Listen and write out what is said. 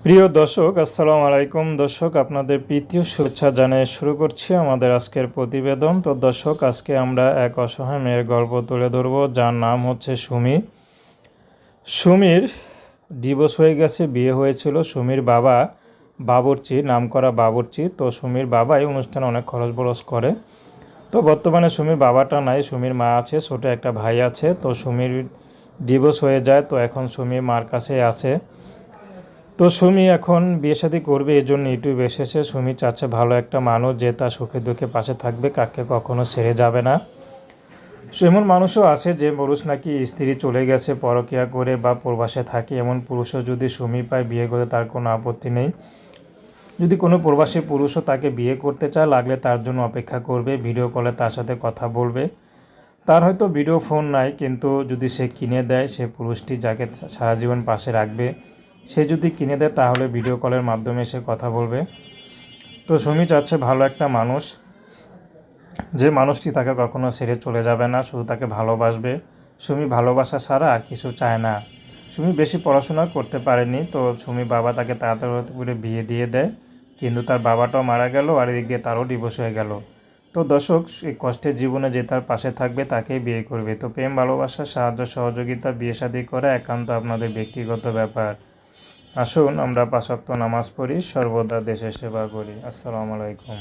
প্রিয় দর্শক, আসসালামু আলাইকুম। দর্শক, আপনাদের প্রীতীয় শুভেচ্ছা জানিয়ে শুরু করছি আমাদের আজকের প্রতিবেদন। তো দর্শক, আজকে আমরা এক অসহায় মেয়ের গল্প তুলে ধরব, যার নাম হচ্ছে সুমি। সুমির ডিভোর্স হয়ে গেছে, বিয়ে হয়েছিল। সুমির বাবা বাবুর্চি, নামকরা বাবুর্চি। তো সুমির বাবাই অনুষ্ঠানে অনেক খরচ বরচ করে। তো বর্তমানে সুমির বাবাটা নাই, সুমির মা আছে, ছোটো একটা ভাই আছে। তো সুমির ডিভোর্স হয়ে যায়, তো এখন সুমি মার কাছে আছে। তো সুমি এখন বিয়ে শাদী করবে, এই জন্য ইউটিউবে এসেছে। সুমি চাচ্ছে ভালো একটা মানুষ, যে তার সুখে দুঃখে পাশে থাকবে, কাকে কখনো ছেড়ে যাবে না। এমন মানুষও আছে যে পুরুষ নাকি স্ত্রী চলে গেছে পরকীয়া করে বা প্রবাসে থাকে, এমন পুরুষও যদি সুমি পায় বিয়ে করে তার কোনো আপত্তি নেই। যদি কোনো প্রবাসী পুরুষও তাকে বিয়ে করতে চায়, লাগলে তার জন্য অপেক্ষা করবে, ভিডিও কলে তার সাথে কথা বলবে। তার হয়তো ভিডিও ফোন নাই, কিন্তু যদি সে কিনে দেয়, সে পুরুষটি যাকে সারা জীবন পাশে রাখবে, সে যদি কিনে দেয়, তাহলে ভিডিও কলের মাধ্যমে সে কথা বলবে। তো সুমি চাচ্ছে ভালো একটা মানুষ, যে মানুষটি তাকে কখনো ছেড়ে চলে যাবে না, শুধু তাকে ভালোবাসবে। সুমি ভালোবাসা ছাড়া আর কিছু চায় না। সুমি বেশি পড়াশোনা করতে পারেনি, তো সুমি বাবা তাকে তাড়াতাড়ি করে বিয়ে দিয়ে দেয়, কিন্তু তার বাবাটাও মারা গেল, আর এদিক দিয়ে তারও ডিভোর্স হয়ে গেল। তো দর্শক, এই কষ্টের জীবনে যে তার পাশে থাকবে তাকেই বিয়ে করবে। তো প্রেম ভালোবাসা, সাহায্য সহযোগিতা, বিয়ে শাদী করা একান্ত আপনাদের ব্যক্তিগত ব্যাপার। আসুন আমরা ৫ ওয়াক্ত নামাজ পড়ি, সর্বদা দেশের সেবা করি। আসসালামু আলাইকুম।